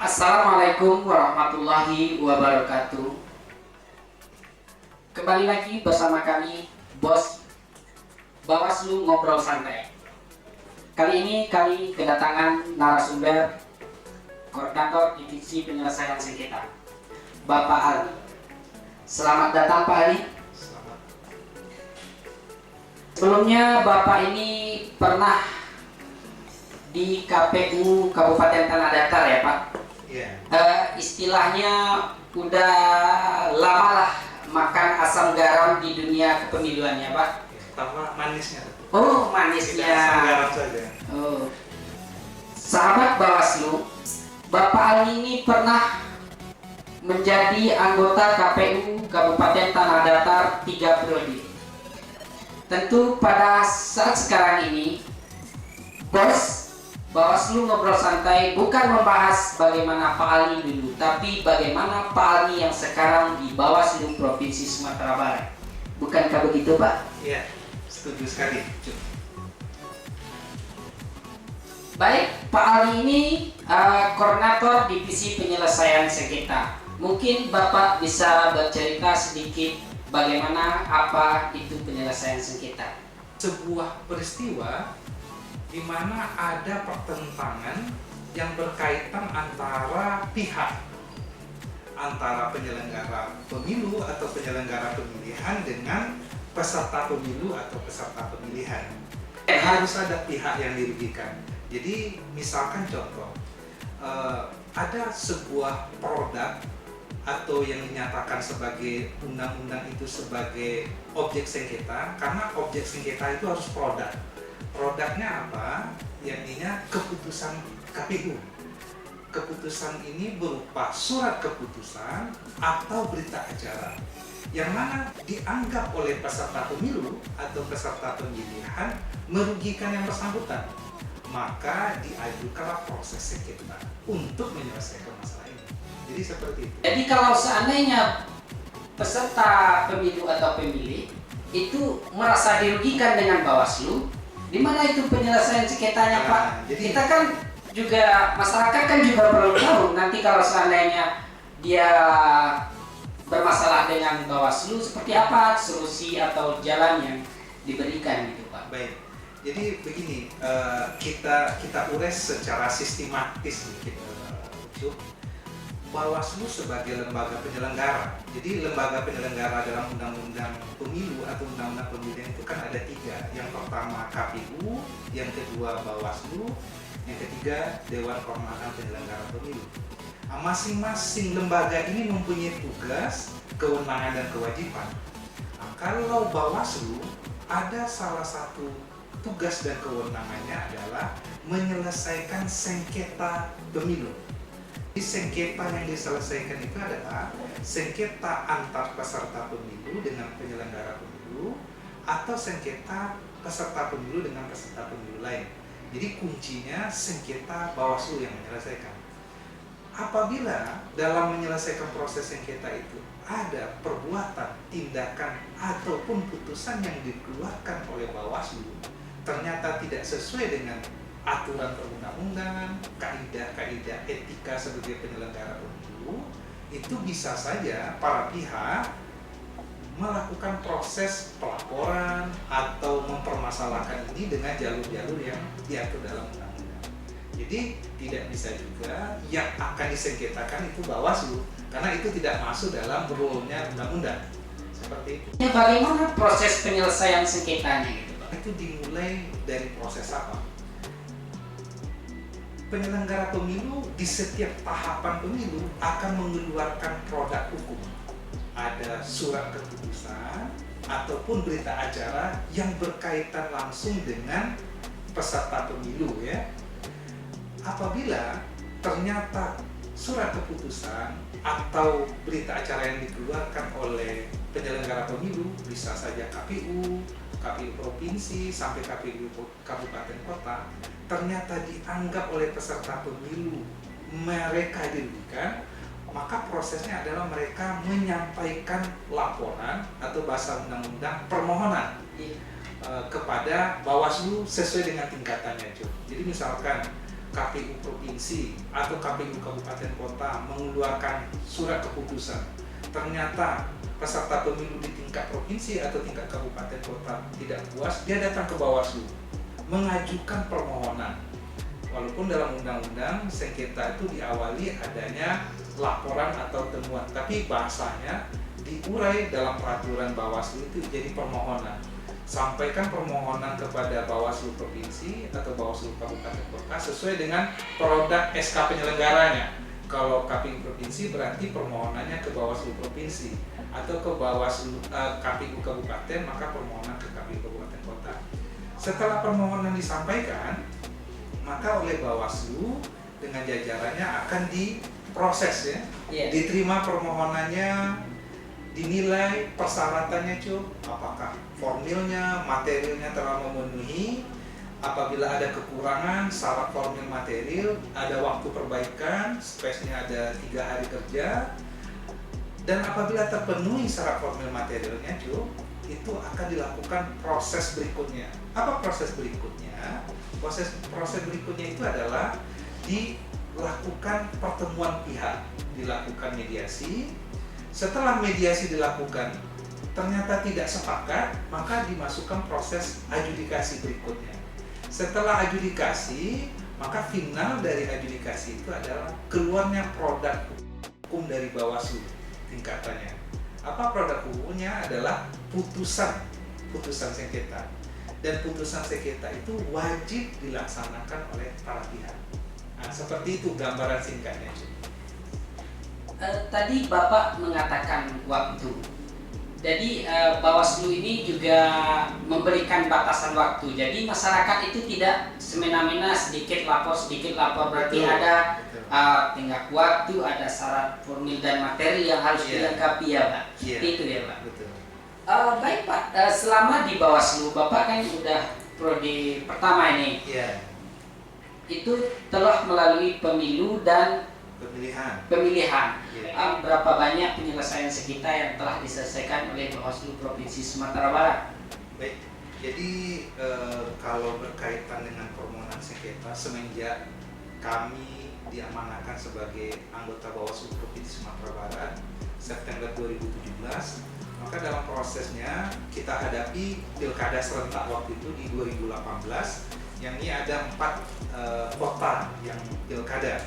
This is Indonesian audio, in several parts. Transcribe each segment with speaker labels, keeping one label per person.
Speaker 1: Assalamualaikum warahmatullahi wabarakatuh. Kembali lagi bersama kami, Bos Bawaslu Ngobrol Santai. Kali ini kami kedatangan narasumber Koordinator Divisi Penyelesaian Sengketa, Bapak Ali. Selamat datang Pak Ali.
Speaker 2: Selamat.
Speaker 1: Sebelumnya Bapak ini pernah di KPU Kabupaten Tanah Datar ya Pak?
Speaker 2: Iya.
Speaker 1: Istilahnya udah lama lah makan asam garam di dunia kepemiluan ya Pak?
Speaker 2: Pertama manisnya.
Speaker 1: Oh,
Speaker 2: Tidak
Speaker 1: manisnya.
Speaker 2: asam garam saja.
Speaker 1: Oh. Sahabat Bawaslu, Bapak Ali ini pernah menjadi anggota KPU Kabupaten Tanah Datar 3 periode. Tentu pada saat sekarang ini, Bos Bawaslu Ngobrol Santai bukan membahas bagaimana Pak Ali dulu, tapi bagaimana Pak Ali yang sekarang di Bawaslu Provinsi Sumatera Barat. Bukankah begitu Pak?
Speaker 2: Iya, setuju sekali.
Speaker 1: Baik, Pak Ali ini Koordinator Divisi Penyelesaian Sengketa. Mungkin Bapak bisa bercerita sedikit bagaimana apa itu penyelesaian sengketa.
Speaker 2: Sebuah peristiwa di mana ada pertentangan yang berkaitan antara pihak, antara penyelenggara pemilu atau penyelenggara pemilihan dengan peserta pemilu atau peserta pemilihan. Harus ada pihak yang dirugikan. Jadi misalkan contoh, ada sebuah produk atau yang dinyatakan sebagai undang-undang itu sebagai objek sengketa, karena objek sengketa itu harus produk. Produknya apa? Yakninya keputusan KPU. Keputusan ini berupa surat keputusan atau berita acara yang mana dianggap oleh peserta pemilu atau peserta pemilihan merugikan yang bersangkutan. Maka diajukanlah proses sengketa untuk menyelesaikan masalah ini. Jadi seperti itu.
Speaker 1: Jadi kalau seandainya peserta pemilu atau pemilih itu merasa dirugikan dengan Bawaslu, di mana itu penyelesaian sengketanya Pak?
Speaker 2: Jadi
Speaker 1: Kita kan juga, masyarakat kan juga perlu tahu nanti kalau seandainya dia bermasalah dengan Bawaslu, seperti apa solusi atau jalan yang diberikan gitu Pak.
Speaker 2: baik. Jadi begini, kita ulas secara sistematis nih, Cuk. Bawaslu sebagai lembaga penyelenggara. Jadi lembaga penyelenggara dalam undang-undang pemilu atau undang-undang pemilihan itu kan ada 3. Yang pertama KPU, yang kedua Bawaslu, yang ketiga Dewan Kehormatan Penyelenggara Pemilu. Nah, masing-masing lembaga ini mempunyai tugas, kewenangan dan kewajiban. Nah, kalau Bawaslu ada salah satu tugas dan kewenangannya adalah menyelesaikan sengketa pemilu. Sengketa yang diselesaikan itu adalah sengketa antar peserta pemilu dengan penyelenggara pemilu atau sengketa peserta pemilu dengan peserta pemilu lain. Jadi kuncinya sengketa Bawaslu yang menyelesaikan. Apabila dalam menyelesaikan proses sengketa itu ada perbuatan, tindakan ataupun putusan yang dikeluarkan oleh Bawaslu ternyata tidak sesuai dengan aturan perundang-undangan, kaidah-kaidah etika sebagai penyelenggara pemilu, itu bisa saja para pihak melakukan proses pelaporan atau mempermasalahkan ini dengan jalur-jalur yang diatur dalam undang-undang. Jadi tidak bisa juga yang akan disengketakan itu Bawaslu, karena itu tidak masuk dalam rule-nya undang-undang. Seperti itu.
Speaker 1: Ya, bagaimana proses penyelesaian sengketanya gitu Pak?
Speaker 2: Itu dimulai dari proses apa? Penyelenggara pemilu di setiap tahapan pemilu akan mengeluarkan produk hukum. Ada surat keputusan ataupun berita acara yang berkaitan langsung dengan peserta pemilu ya. Apabila ternyata surat keputusan atau berita acara yang dikeluarkan oleh penyelenggara pemilu, bisa saja KPU, KPU provinsi sampai KPU kabupaten kota, ternyata dianggap oleh peserta pemilu mereka dirugikan, maka prosesnya adalah mereka menyampaikan laporan atau bahasa undang-undang permohonan kepada Bawaslu sesuai dengan tingkatannya, Cuk. Jadi misalkan KPU provinsi atau KPU kabupaten kota mengeluarkan surat keputusan, ternyata peserta pemilu di tingkat provinsi atau tingkat kabupaten kota tidak puas, dia datang ke Bawaslu mengajukan permohonan. Walaupun dalam undang-undang sengketa itu diawali adanya laporan atau temuan, tapi bahasanya diurai dalam peraturan Bawaslu itu jadi permohonan. Sampaikan permohonan kepada Bawaslu provinsi atau Bawaslu kabupaten kota sesuai dengan produk SK penyelenggaranya. Kalau KPU provinsi berarti permohonannya ke Bawaslu provinsi, atau ke Bawaslu KPU kabupaten maka permohonan ke KPU kabupaten kota. Setelah permohonan disampaikan, maka oleh Bawaslu dengan jajarannya akan diproses ya. Diterima permohonannya, dinilai persyaratannya apakah formilnya, materialnya telah memenuhi. Apabila ada kekurangan syarat formil material, ada waktu perbaikan, space-nya ada 3 hari kerja. Dan apabila terpenuhi syarat formil materialnya itu akan dilakukan proses berikutnya. Apa proses berikutnya? Proses berikutnya itu adalah dilakukan pertemuan pihak, dilakukan mediasi. Setelah mediasi dilakukan, ternyata tidak sepakat, maka dimasukkan proses adjudikasi berikutnya. Setelah adjudikasi, maka final dari adjudikasi itu adalah keluarnya produk hukum dari Bawaslu tingkatannya. Apa produk hukumnya? Adalah putusan sengketa. Dan putusan sengketa itu wajib dilaksanakan oleh para pihak. Nah, seperti itu gambaran singkatnya.
Speaker 1: Tadi Bapak mengatakan waktu. Jadi Bawaslu ini juga memberikan batasan waktu. Jadi masyarakat itu tidak semena-mena sedikit lapor. Berarti
Speaker 2: Betul.
Speaker 1: ada tingkat waktu, ada syarat formil dan materi yang harus dilengkapi ya Pak. Itu ya Pak.
Speaker 2: Betul.
Speaker 1: Baik Pak, selama di Bawaslu Bapak kan udah prodi pertama ini. Itu telah melalui pemilu dan pemilihan. Berapa banyak penyelesaian sengketa yang telah diselesaikan oleh Bawaslu Provinsi Sumatera Barat?
Speaker 2: Baik, jadi kalau berkaitan dengan permohonan sengketa semenjak kami diamanahkan sebagai anggota Bawaslu Provinsi Sumatera Barat September 2017, maka dalam prosesnya kita hadapi pilkada serentak waktu itu di 2018, yang ini ada 4 kota yang pilkada.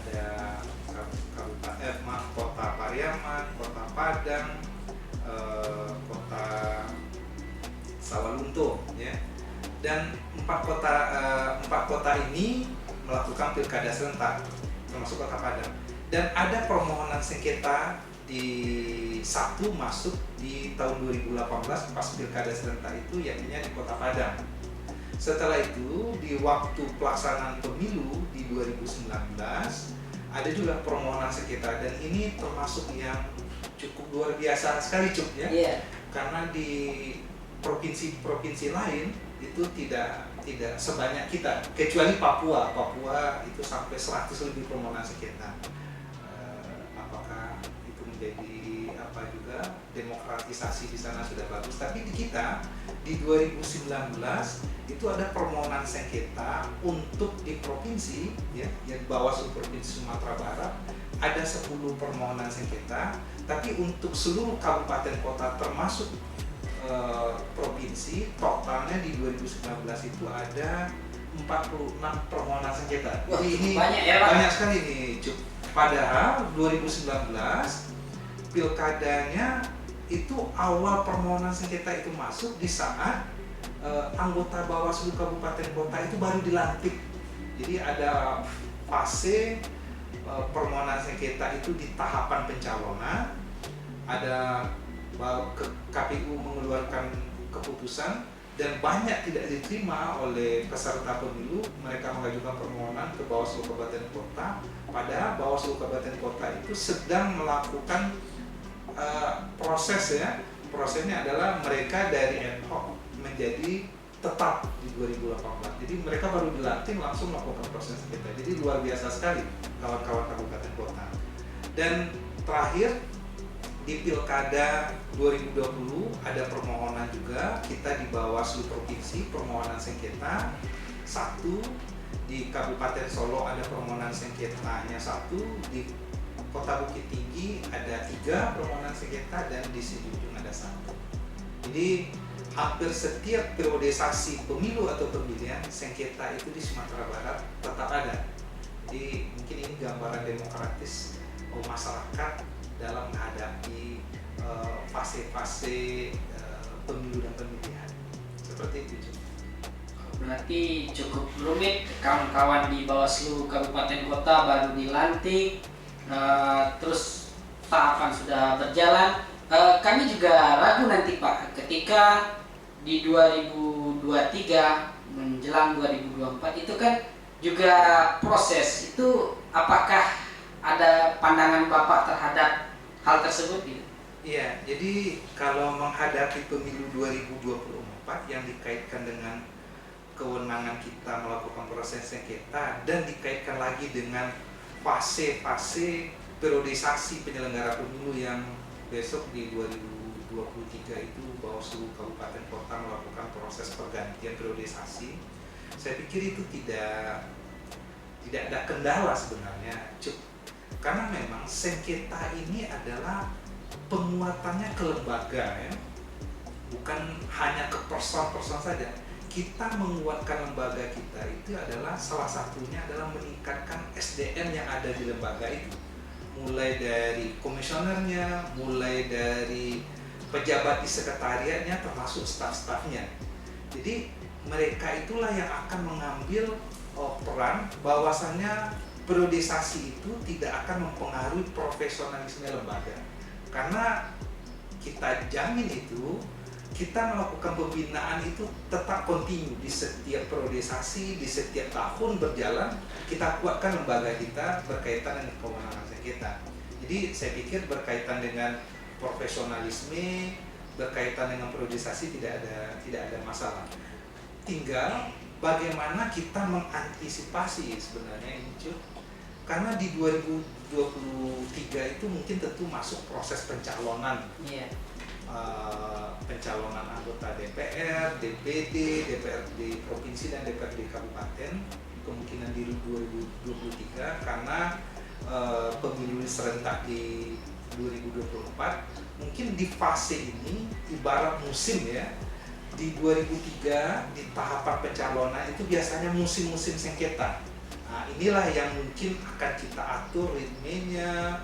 Speaker 2: Ada Kota Pariaman, Kota Padang, Kota Sawalunto, ya. Dan 4 kota ini melakukan pilkada serentak, termasuk Kota Padang. Dan ada permohonan sengketa di satu masuk di tahun 2018 pas pilkada serentak itu, yakni di Kota Padang. Setelah itu di waktu pelaksanaan pemilu di 2019 ada juga permohonan sengketa, dan ini termasuk yang cukup luar biasa sekali karena di provinsi-provinsi lain itu tidak sebanyak kita, kecuali Papua itu sampai 100 lebih permohonan sengketa. Apakah itu menjadi juga demokratisasi di sana sudah bagus, tapi di kita di 2019 itu ada permohonan sengketa untuk di provinsi yang Bawaslu Provinsi Sumatera Barat ada 10 permohonan sengketa, tapi untuk seluruh kabupaten kota termasuk provinsi totalnya di 2019 itu ada 46 permohonan sengketa. Jadi ini banyak sekali nih, Cuk. Padahal 2019 pilkadanya itu awal permohonan sengketa itu masuk di saat anggota Bawaslu Kabupaten Kota itu baru dilantik. Jadi ada fase permohonan sengketa itu di tahapan pencalonan, ada KPU mengeluarkan keputusan dan banyak tidak diterima oleh peserta pemilu. Mereka mengajukan permohonan ke Bawaslu Kabupaten Kota, padahal Bawaslu Kabupaten Kota itu sedang melakukan prosesnya adalah mereka dari ad hoc menjadi tetap di 2018. Jadi mereka baru dilantik langsung melakukan proses kita. Jadi luar biasa sekali kawan-kawan kabupaten kota. Dan terakhir di pilkada 2020 ada permohonan juga kita di Bawaslu provinsi, permohonan sengketa 1, di Kabupaten Solo ada permohonan sengketanya 1, di Kota Bukit Tinggi ada 3 permohonan sengketa, dan di Sidujung ada 1. Jadi hampir setiap periodisasi pemilu atau pemilihan, sengketa itu di Sumatera Barat tetap ada. Jadi mungkin ini gambaran demokratis masyarakat dalam menghadapi fase-fase pemilu dan pemilihan. Seperti itu.
Speaker 1: Berarti cukup rumit, kawan-kawan di Bawaslu Kabupaten Kota baru dilantik, terus tahapan sudah berjalan. Kami juga ragu nanti Pak, ketika di 2023 menjelang 2024 itu kan juga proses itu, apakah ada pandangan Bapak terhadap hal tersebut gitu?
Speaker 2: Iya, jadi kalau menghadapi pemilu 2024 yang dikaitkan dengan kewenangan kita melakukan proses sengketa dan dikaitkan lagi dengan fase-fase periodisasi penyelenggara pemilu yang besok di 2023 itu Bawaslu Kabupaten Kota melakukan proses pergantian periodisasi, saya pikir itu tidak ada kendala sebenarnya, karena memang sengketa ini adalah penguatannya ke lembaga, ya, bukan hanya ke person-person saja. Kita menguatkan lembaga kita itu adalah salah satunya adalah meningkatkan SDM yang ada di lembaga itu, mulai dari komisionernya, mulai dari pejabat di sekretariatnya, termasuk staf-stafnya. Jadi mereka itulah yang akan mengambil peran bahwasannya periodisasi itu tidak akan mempengaruhi profesionalisme lembaga, karena kita jamin itu kita melakukan pembinaan itu tetap kontinu di setiap periodisasi, di setiap tahun berjalan, kita kuatkan lembaga kita berkaitan dengan kewenangan sengketa. Jadi saya pikir berkaitan dengan profesionalisme, berkaitan dengan periodisasi tidak ada masalah. Tinggal bagaimana kita mengantisipasi sebenarnya ini, karena di 2023 itu mungkin tentu masuk proses pencalonan.
Speaker 1: Iya.
Speaker 2: Pencalonan anggota DPR, DPD, DPRD provinsi dan DPRD kabupaten kemungkinan di 2023, karena pemilu serentak di 2024 mungkin di fase ini ibarat musim, ya. Di 2003 di tahapan pencalonan itu biasanya musim-musim sengketa. Nah, inilah yang mungkin akan kita atur ritmenya,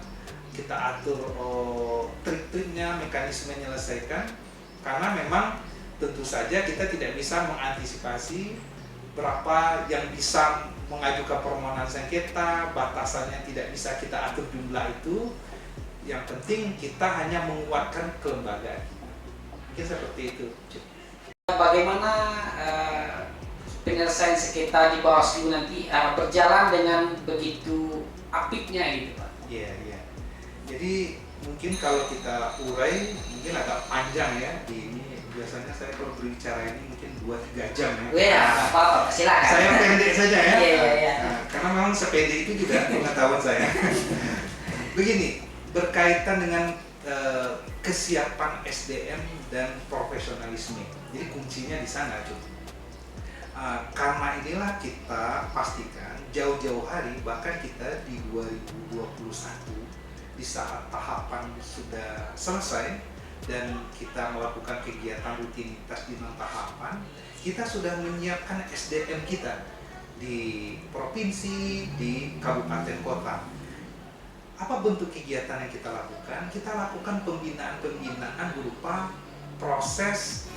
Speaker 2: kita atur trik-triknya, mekanisme menyelesaikan, karena memang tentu saja kita tidak bisa mengantisipasi berapa yang bisa mengajukan permohonan sengketa, batasannya tidak bisa kita atur jumlah itu. Yang penting kita hanya menguatkan kelembagaan. Mungkin seperti itu.
Speaker 1: Bagaimana penyelesaian sengketa di Bawaslu nanti berjalan dengan begitu apiknya gitu Pak?
Speaker 2: Iya. Jadi mungkin kalau kita urai mungkin agak panjang, ya. Di ini biasanya saya kalau berbicara ini mungkin 2-3 jam, ya.
Speaker 1: Ya, apa-apa, silakan.
Speaker 2: Saya pendek saja, ya.
Speaker 1: Iya.
Speaker 2: Nah, karena memang sependek itu juga pengetahuan saya. Begini, berkaitan dengan kesiapan SDM dan profesionalisme. Jadi kuncinya di sana, karena inilah kita pastikan jauh-jauh hari, bahkan kita di 2021 di saat tahapan sudah selesai dan kita melakukan kegiatan rutinitas di non-tahapan, kita sudah menyiapkan SDM kita di provinsi, di kabupaten kota. Apa bentuk kegiatan yang kita lakukan? Kita lakukan pembinaan berupa proses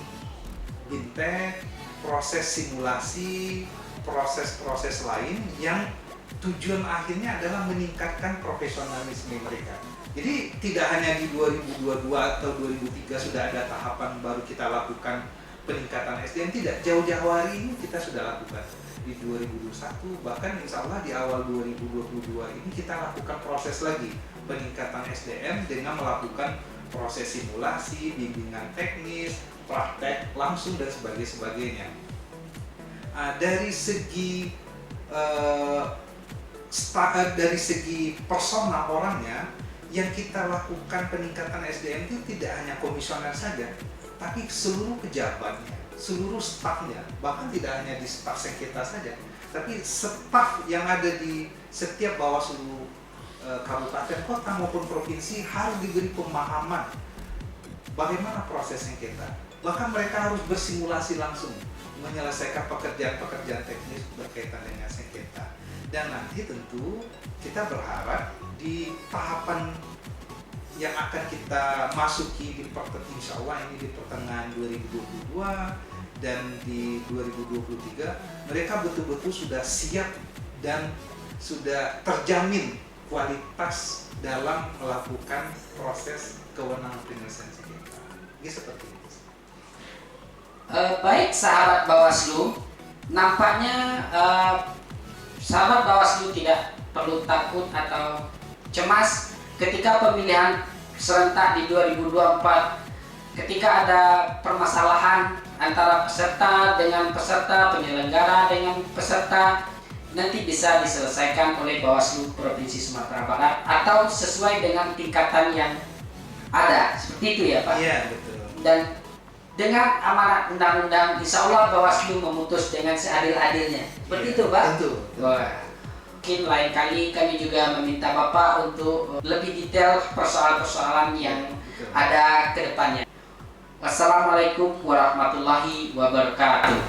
Speaker 2: bintek, proses simulasi, proses-proses lain yang tujuan akhirnya adalah meningkatkan profesionalisme mereka. Jadi tidak hanya di 2022 atau 2003 sudah ada tahapan baru kita lakukan peningkatan SDM, tidak. Jauh-jauh hari ini kita sudah lakukan di 2021, bahkan insya Allah di awal 2022 ini kita lakukan proses lagi peningkatan SDM dengan melakukan proses simulasi, bimbingan teknis, praktek langsung dan sebagainya. Dari segi persona orangnya, yang kita lakukan peningkatan SDM itu tidak hanya komisioner saja, tapi seluruh pejabatnya, seluruh stafnya, bahkan tidak hanya di staf sengketa saja, tapi staf yang ada di setiap Bawaslu kabupaten, kota maupun provinsi harus diberi pemahaman bagaimana proses sengketa. Bahkan mereka harus bersimulasi langsung menyelesaikan pekerjaan-pekerjaan teknis berkaitan dengan sengketa. Dan nanti tentu kita berharap di tahapan yang akan kita masuki di insya Allah ini di pertengahan 2022 dan di 2023 mereka betul-betul sudah siap dan sudah terjamin kualitas dalam melakukan proses kewenangan penyelesaian sengketa. Ini seperti itu.
Speaker 1: Baik sahabat Bawaslu, nampaknya sahabat Bawaslu tidak perlu takut atau cemas ketika pemilihan serentak di 2024. Ketika ada permasalahan antara peserta dengan peserta, penyelenggara dengan peserta, nanti bisa diselesaikan oleh Bawaslu Provinsi Sumatera Barat atau sesuai dengan tingkatan yang ada. Seperti itu ya Pak?
Speaker 2: Iya, betul.
Speaker 1: Dan dengan amanat undang-undang, insya Allah Bawaslu memutus dengan seadil-adilnya. Seperti itu Pak?
Speaker 2: Tentu.
Speaker 1: Wah. Mungkin lain kali kami juga meminta Bapak untuk lebih detail persoalan-persoalan yang ada ke depannya. Wassalamualaikum warahmatullahi wabarakatuh.